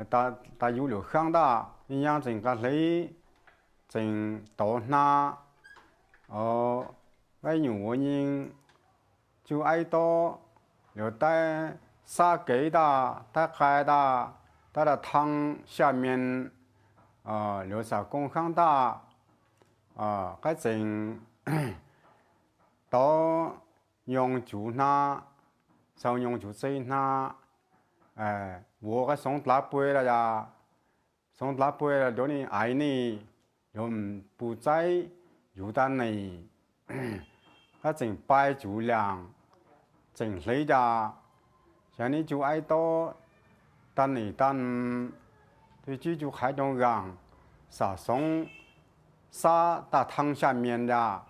ta du liu khang da yang chỉnh cái lấy chỉnh tổ na cái nhiều nhân chú ai to liu tai sa kế da ta khai da ta的汤下面留下公康大cái chỉnh đó用主那sau用主这那我个送拉杯了呀，送拉杯了，叫你爱你，又不在有单你，他正摆主量，正累的，像你就爱多，但你但对这就还中让，啥送啥大汤下面的，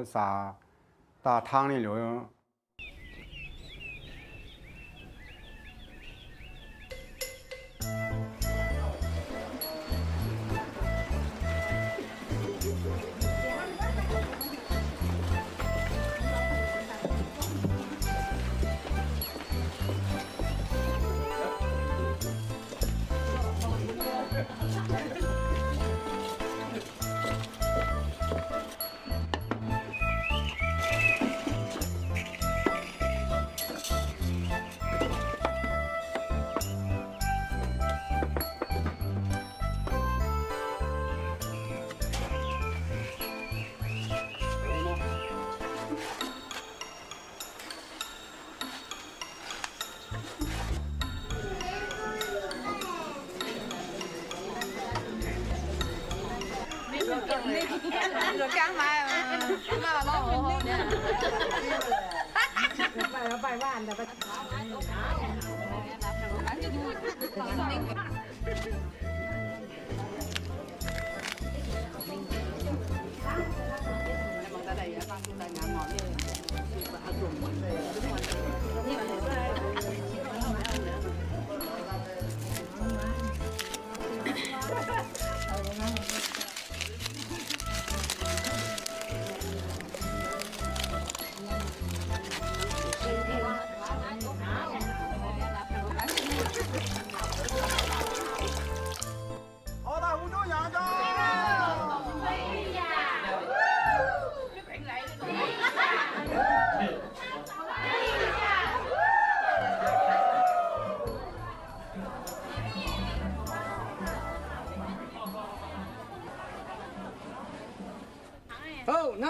啥大汤里头。rồi căng mà bà lo hồ hồ nè bài bàn là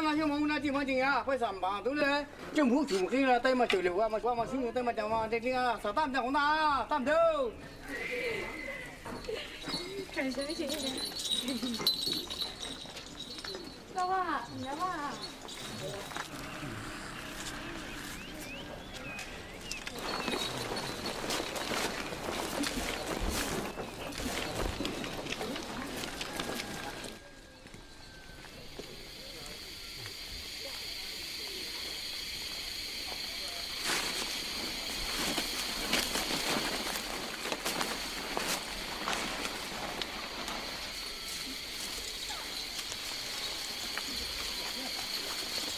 那就冇那地方景啊，快上吧，对不对？政府主给了，带嘛酒流啊，嘛说嘛新闻带嘛讲嘛，这个啊，少担点红啊，担头。đâu à nhớ à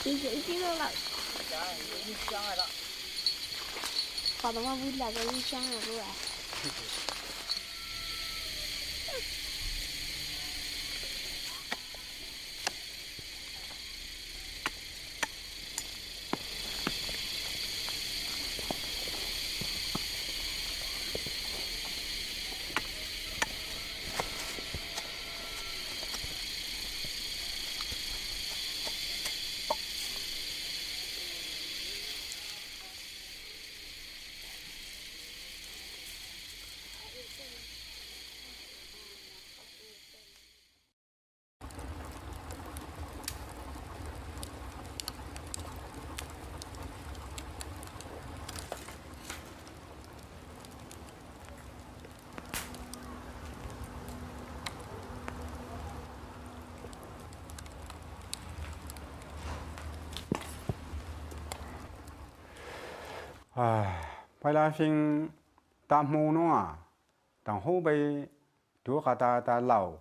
đi giữ chứ đâu lại còn nó vui là cái đi sang rồi cô ạ phải là xin tam mô nó à, tàng hô bây đứa cả ta lẩu,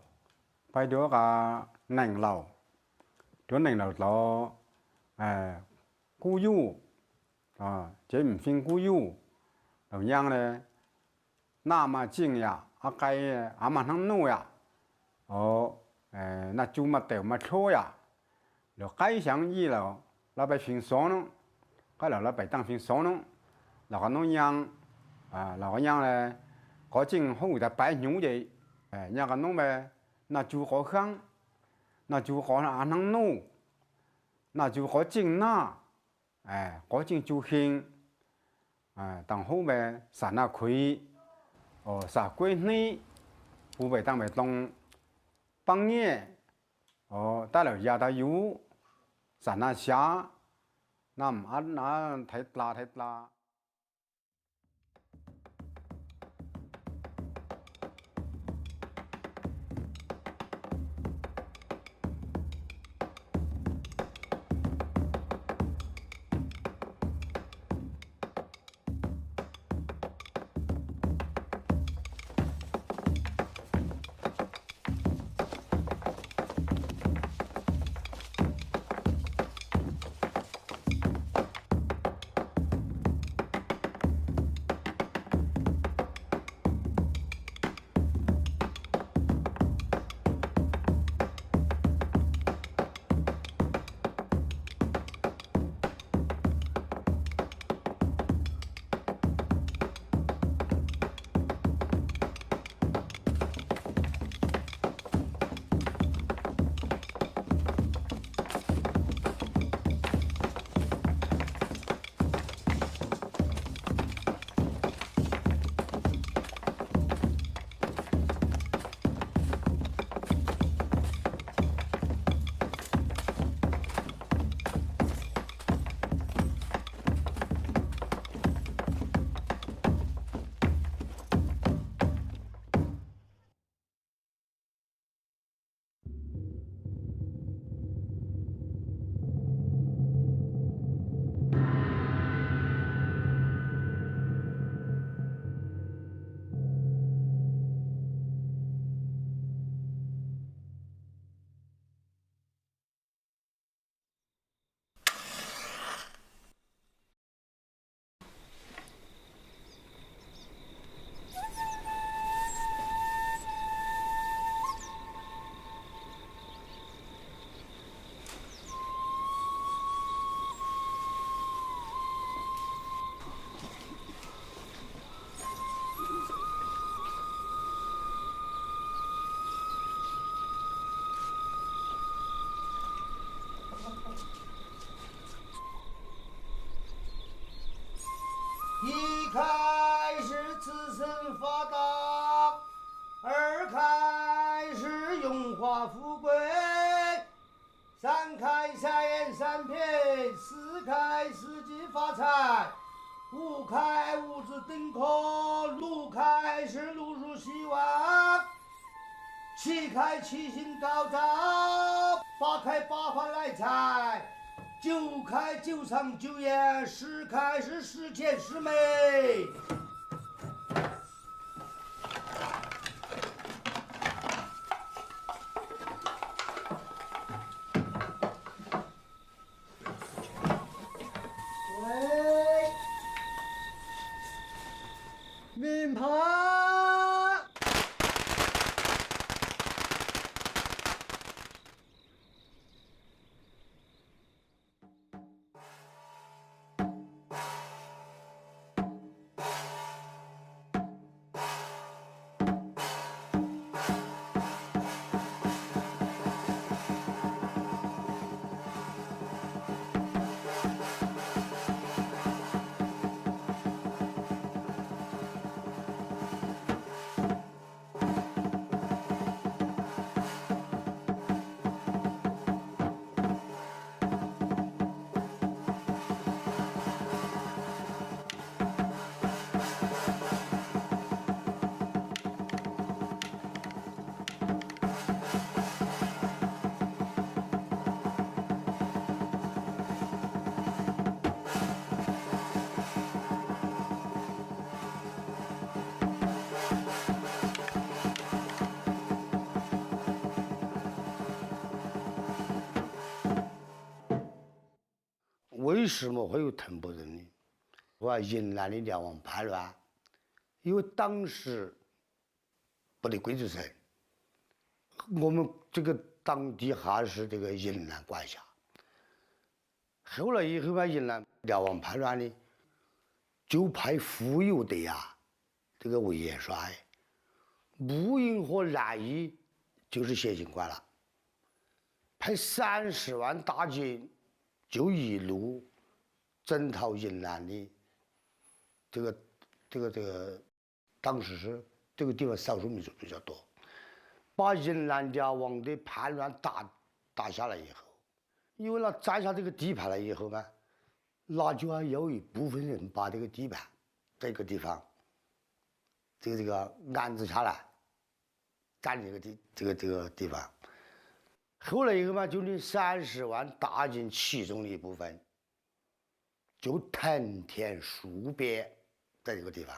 phải đứa cả nành lẩu, đứa nành lẩu lo cú du, chế mình xin cú du, đầu nhang này, 那么近呀，该阿嘛能弄呀，那就嘛得嘛错呀，了该想意了，老百姓说呢，该了老百当姓说呢，那个农样那个样嘞，个正好在摆牛的，那个农呗，那就好香，那就好阿能弄，那就好正那，个正就行，当好呗，啥那可以。啥归呢？湖北当北东半夜，带了家的油，啥那下，那唔按那太拉。一开始自身发达，二开始荣华富贵，三开下言三品，四开四季发财，五开五子登科，六开是路入希望，七开七星高照，八开八方来财，九开九长九远，十开是十全十美。喂，名牌。为什么会有腾波人呢？我云南的瞭望派了啊，因为当时不得归置城，我们这个当地还是这个云南管辖。后来以后嘛，云南辽王叛乱的，就派傅有德啊，这个为元帅，沐云和南邑就是协警官了，派30万大军，就一路征讨云南的这个，当时是这个地方少数民族比较多，把云南辽王的叛乱打下来以后，因为他占下这个地盘了以后呢，那就要有一部分人把这个地盘这个地方，这个安置下来，占这个地方。后来以后嘛，就那30万大军其中的一部分，就藤田戍边在这个地方。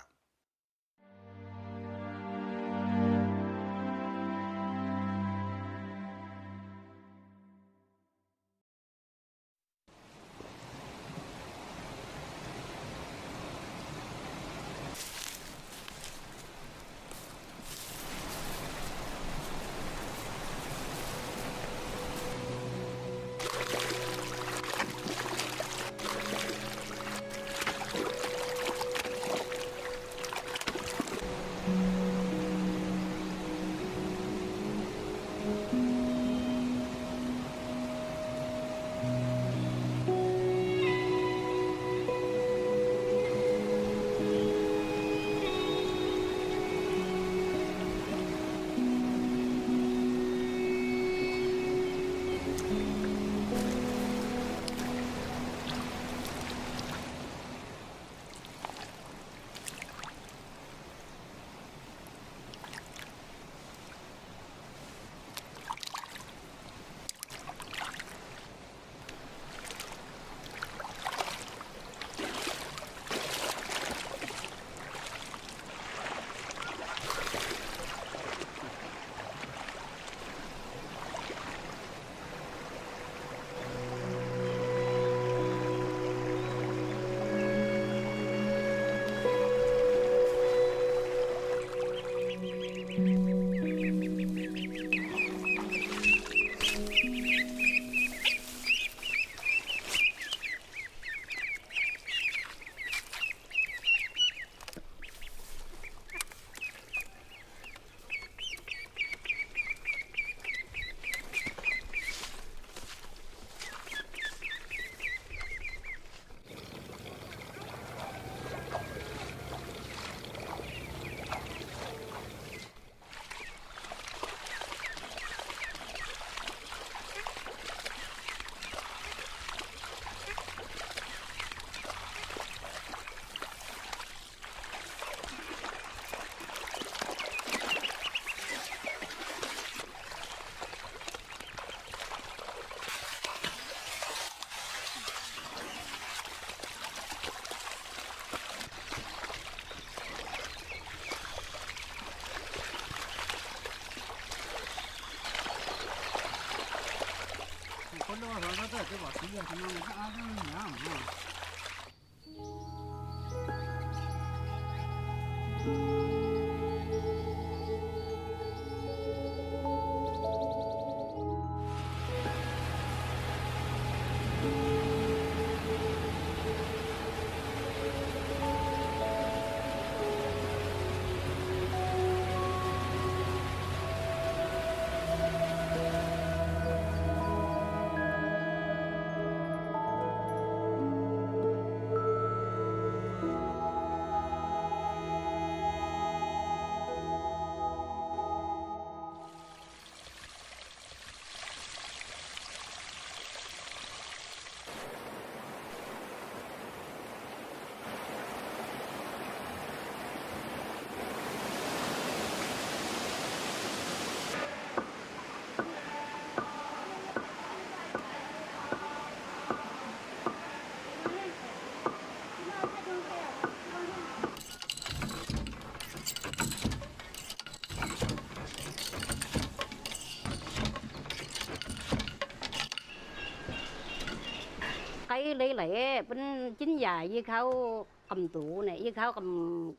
cái lấy lẽ bên chính dài với khâu cầm tụ này với khâu cầm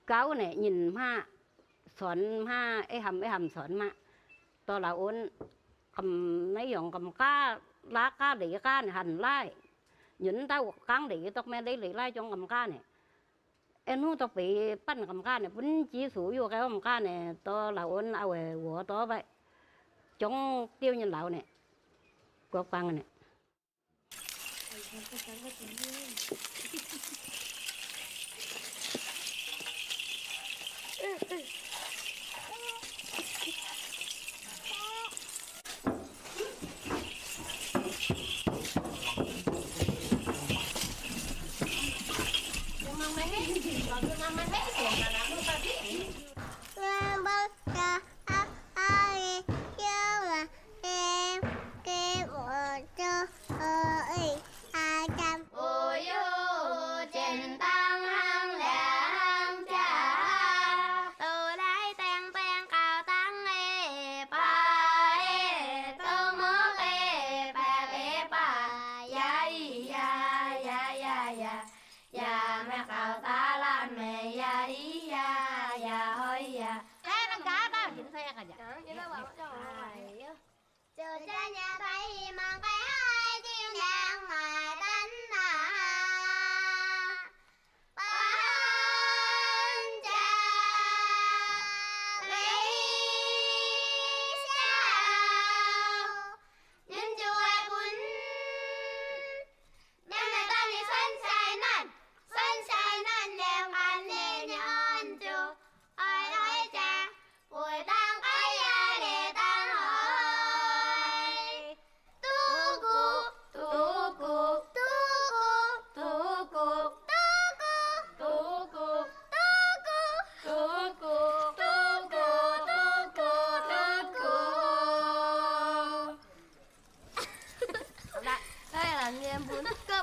cáo này nhìn ma sọn ma ấy hầm sọn ma to là ôn cầm mấy dòng cầm cá lá cá để cá này hành lai những tao cắn để tao mẹ lấy lai trong cầm cá này em nu tao bịปั้นcầm cá này vẫn chỉ số vô cái cầm cá này to là ôn ao về của to vậy trong tiêu nhân lão này có bằng này Chờ cha nhà bay mang cái hai tiếng đàn mà đánh bán cha lấy sao nhân chuối bún đêm nay ta đi sunshine năn đèn ăn đi nhon chu ơi ơi cha buổi tăng cái ya để tăng hỏi tu cu tu cu tu cu tu cu tu cu tu cu tu cu tu cu tu cu tu cu đây là nghe bún cơ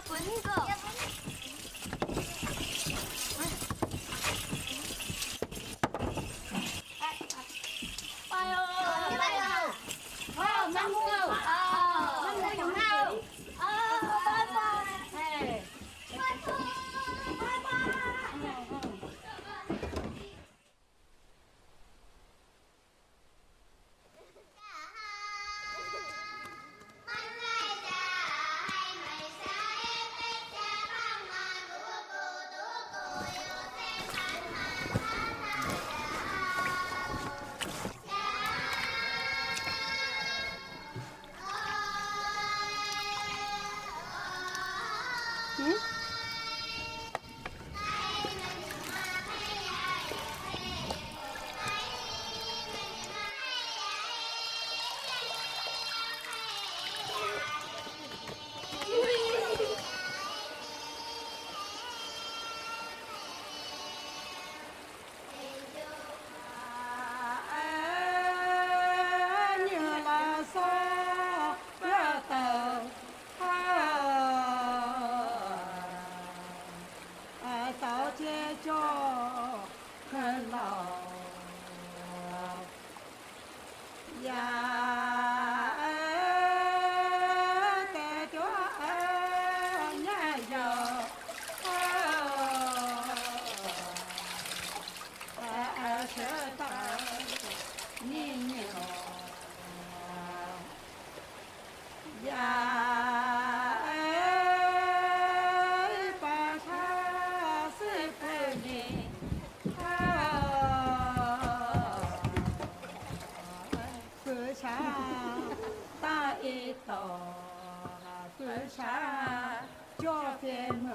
cho phim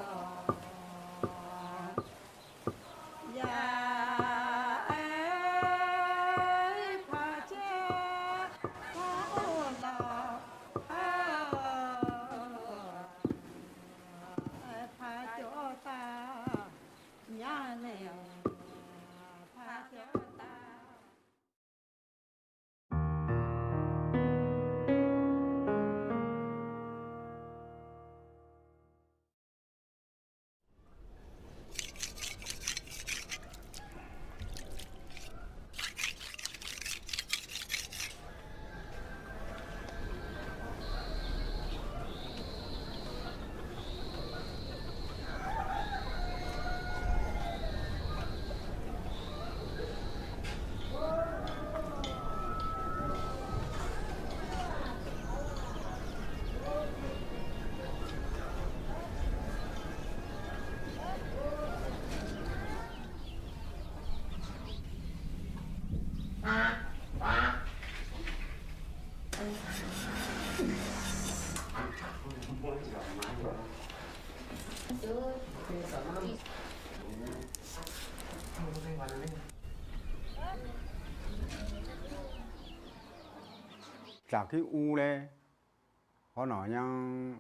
chả cái u đấy họ nói nhang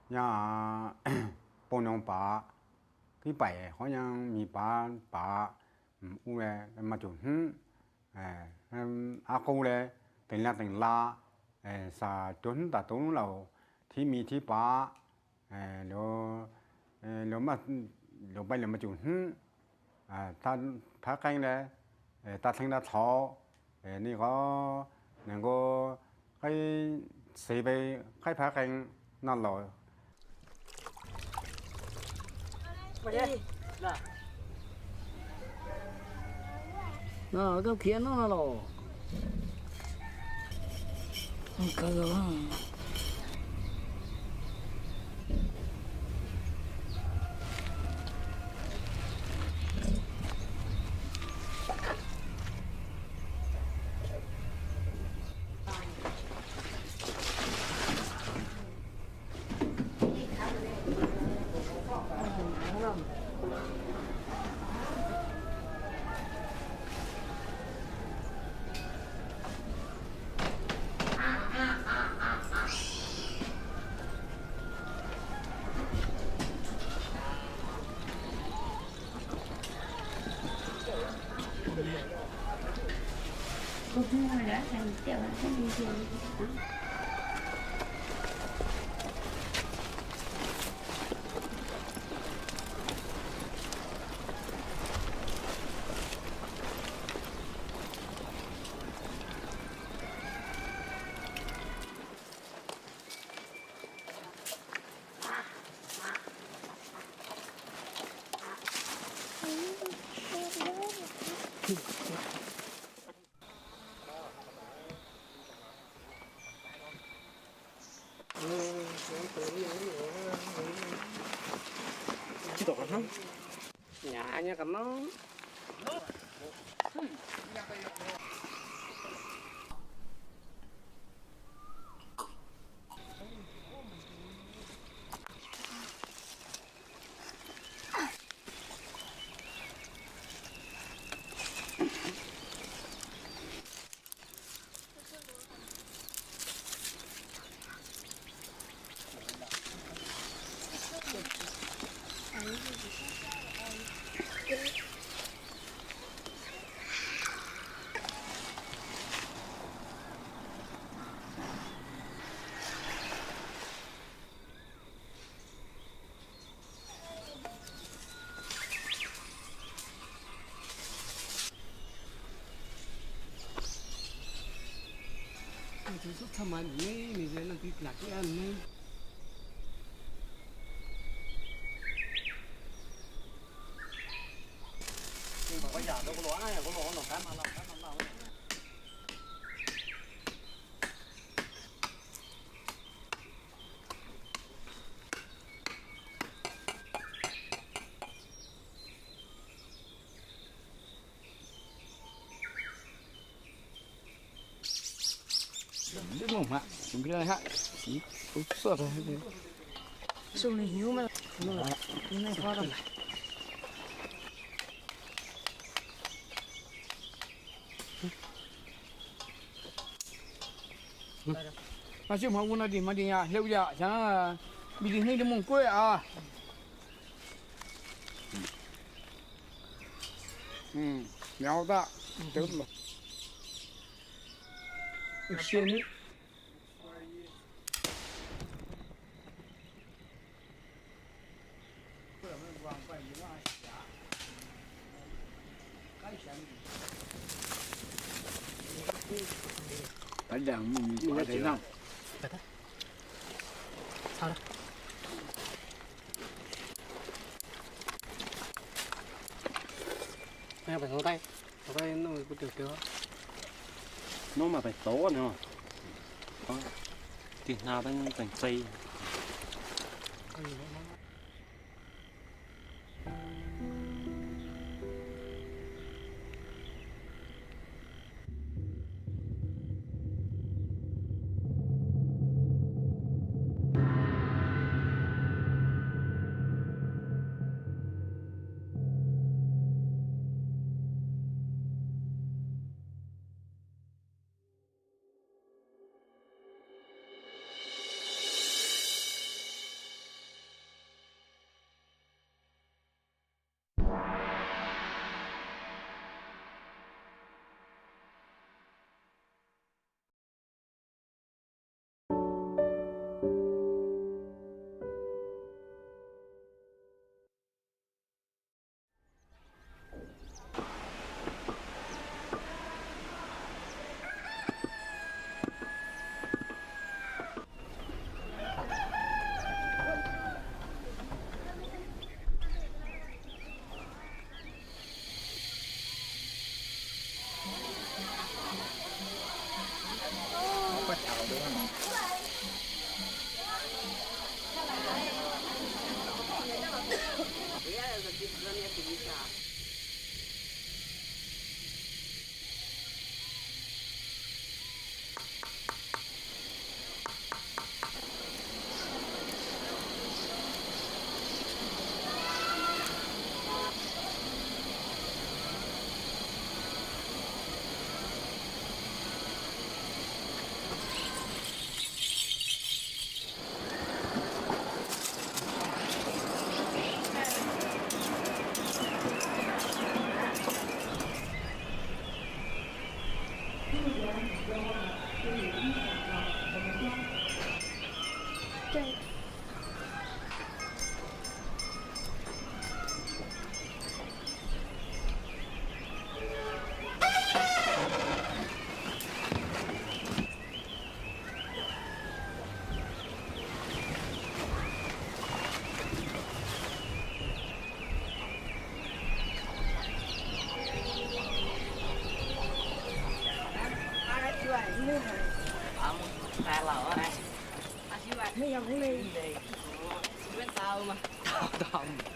nhà bông nhông bà cái bảy họ nhang mì bà u đấy mà chủ cô đấy tình la sa chuẩn ta tốn lâu thì mì thì bà lo mà lo bây giờ mà chủ ta phá canh đấy ta thành ra thọนี่ก็นั่นก็ให้เสียไปให้พักเองนั่นเลย cái kia nó là cái đó Cô thứ hai đã thành tiểu là cái gì gì. nhà nha cầm nó thì giúp thầm ăn mấy mình về là cái lạc cái ăn mấy nhưng mà bây giờ đâu có lúa này có lúa nó cái mà làm đúng không ạ? Chúng ta hạ chỉ sửa thôi. Xuống này nhiều mà, cái này khó lắm. Mà chứ mà muốn đi mà đi nhà, lâu giờ chẳng bị đi ngay đi mông quê à. Méo ta, tốt lắm. Xin đi. Phải đằng mình có thể không? Sao đó? Nè phải ngón tay nó có được chưa? Nó mà phải tố nữa. Thì nào bên cảnh xây. อ่ะทำ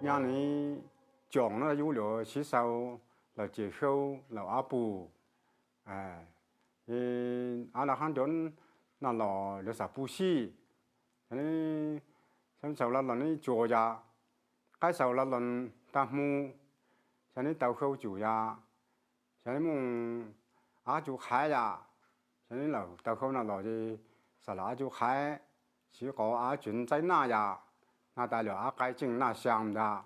nhà này chọn nó dụ lửa xí sau là chỉ khâu là áp bù thì là hắn chọn là lửa sạp bù xí nên xong sau là nó chùa ra cái sau là ta mu cho nên tàu khâu chủ ra cho nên mong chủ khai ra cho nên là tàu khâu là gì sau là chủ khai chỉ có chuyển在那呀那代表该进那乡的。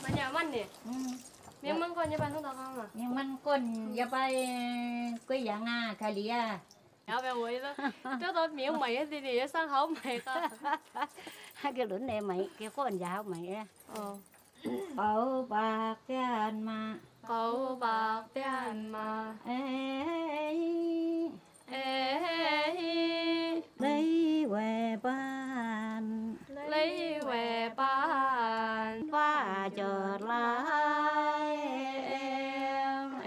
มันอย่ามันเนี่ยmiếng măng con như bạn không đọc không à? ยังมันก้นอย่าไปกุยอย่างน่ะคาเลีย Dạ về quỷ đó. Trước tôi miệng mày thì đi sang khẩu mày cơ. Hai cái lưỡi này mày cái con dạo mày á. Cậu bạc tiền mà Cậu bạc tiền mà. ê Ê lấy về bàn lấy về bàn và chợt lại em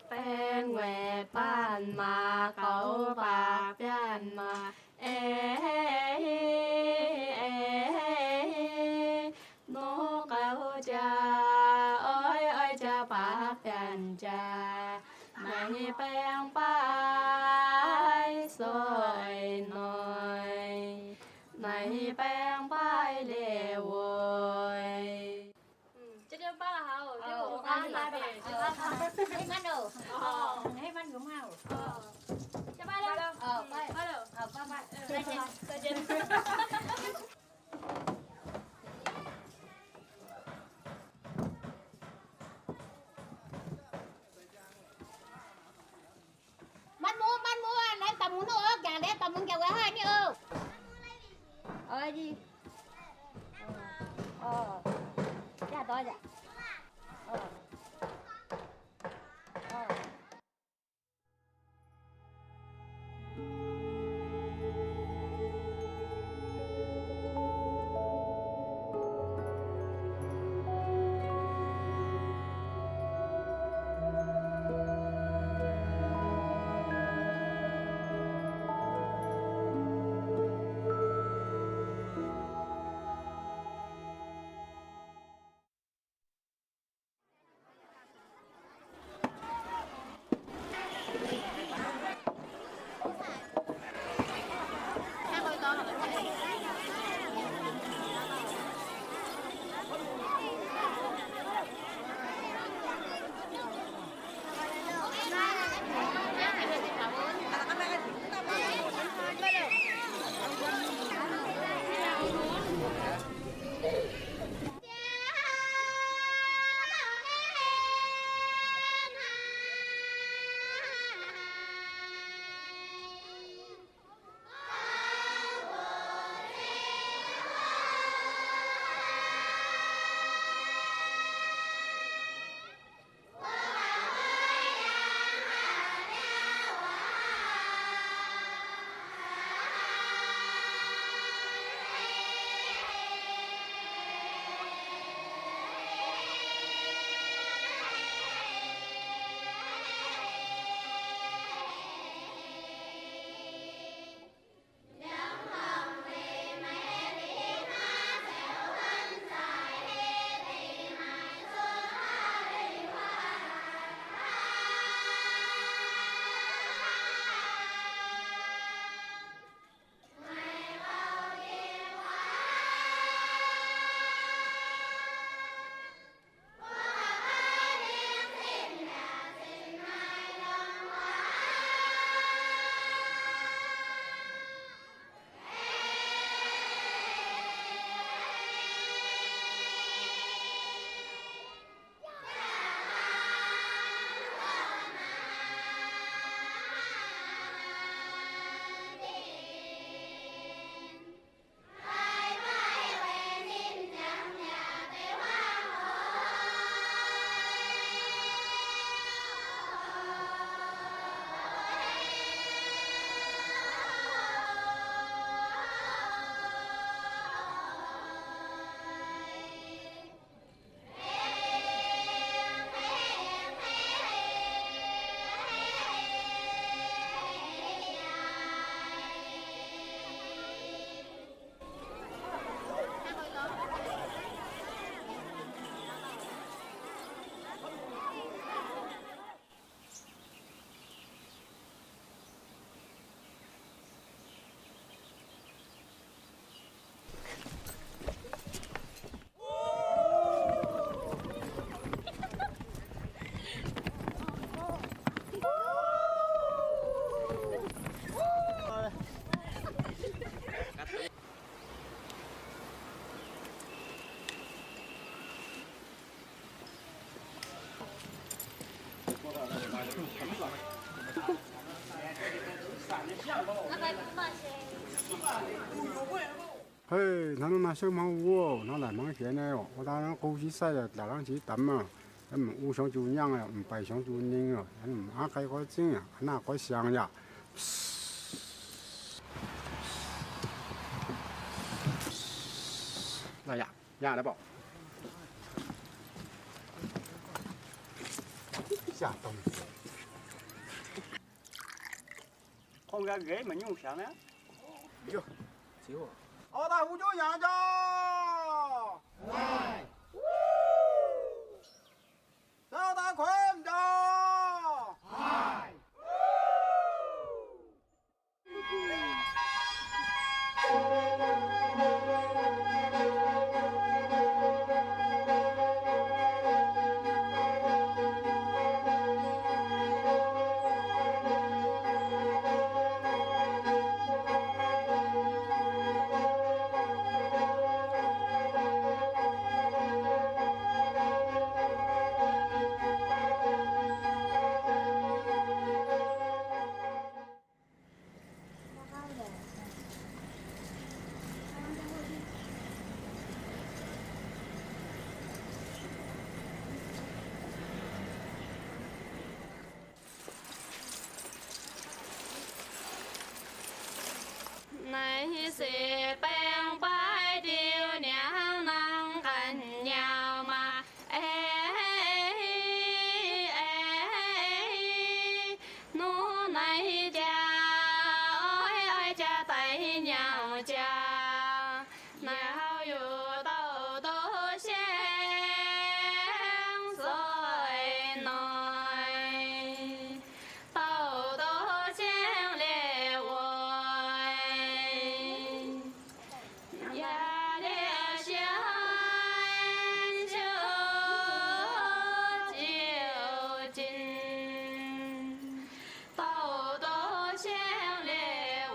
bên về bàn mà cậu bạc tiền mà nó cậu cha ơi ơi cha bạc tiền cha mày bèn bay rồi nói mày bèn bay lệ ơi chứ đừng ba là hậu chứ bộ ba là để chứ baให้มันดูให้มันอยู่เมา cho ba đâu bay ba đâu ba tay trênมันmua đem tầm muốn nữa càng đem tầm muốn kẹo quá hai nữa gì cha tôi vậy 嘿，那侬那小忙我，那来忙钱呢哦，我当然高起晒了，大人去抌啊，唔互相做娘啊，唔白相做人哦，唔啱開開整啊，那開香呀。來呀，呀來不？下東西。không ra ghế mà nhung sáng á. Chưa, xíu. Ở đây hú chú nhà cho. Này. Sao ta khuyên cho. Hai. Này sẽ bèn bái điều nhang năng gần nhau mà nô này cha ơi cha tay nhau cha nàoอยู่đâu đâu xem rồi nói đâu đâu xem lệ ơi呀的相就就近，道道相恋爱。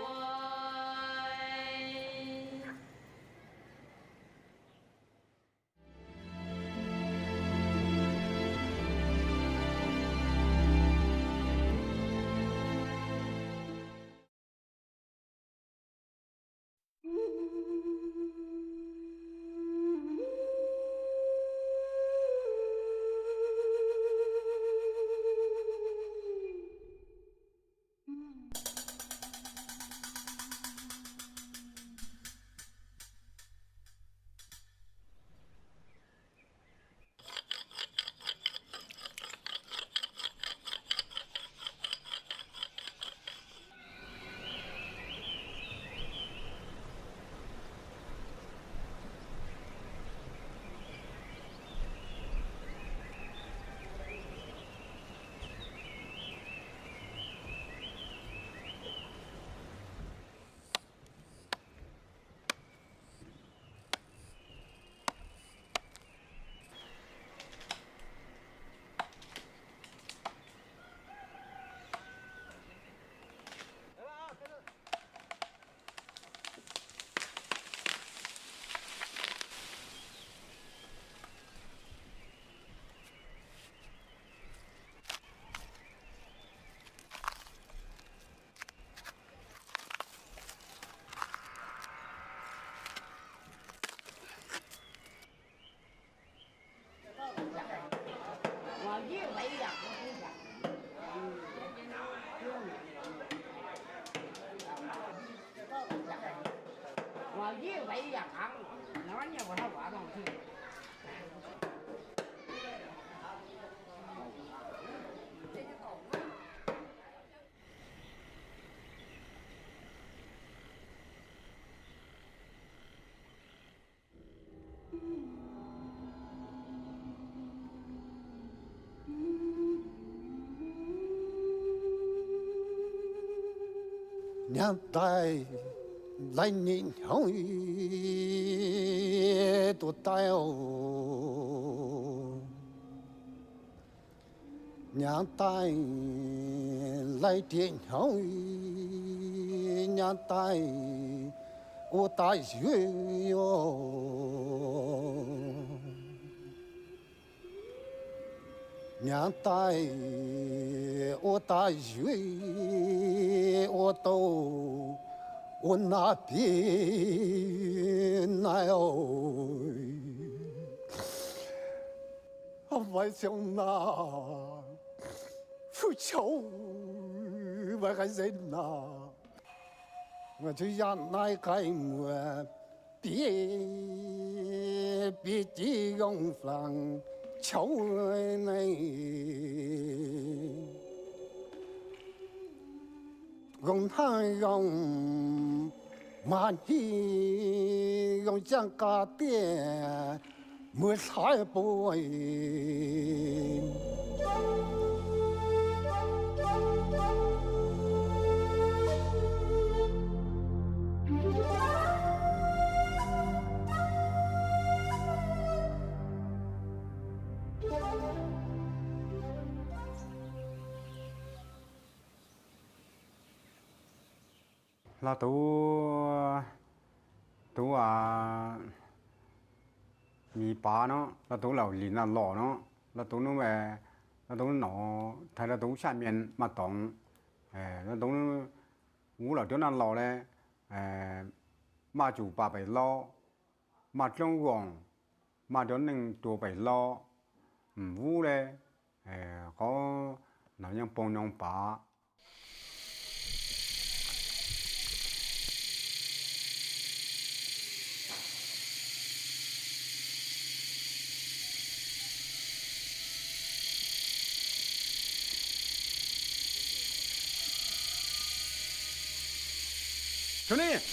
Ngoài dưới vậy giờ ăn, nó bánh nhau còn thao quả đâu chứ. Nhang tay lại nhìn hối tụt tay ô nhang tay lại điện hối nhang tay ô tay dưới ô nhang tay ô tay dưới ô tô ô na bi 人来哦，我想那富châu và cái gì nào mà chú dân này cái mùa biết biết chỉ用phẳng châu này用hai用mà đi用chẳng cả tiền mưa sai bồi là tú mì bá nó là tú lẩu lìn là lò nó tú nó về là tú nó thay là tú下面mà tổng là tú ngũ là chỗ nào lò đấy mà chủ bà phải lo mà trong vòng mà chỗ nâng chủ phải lo vũ đấy có nào những bông nhông bá兄弟。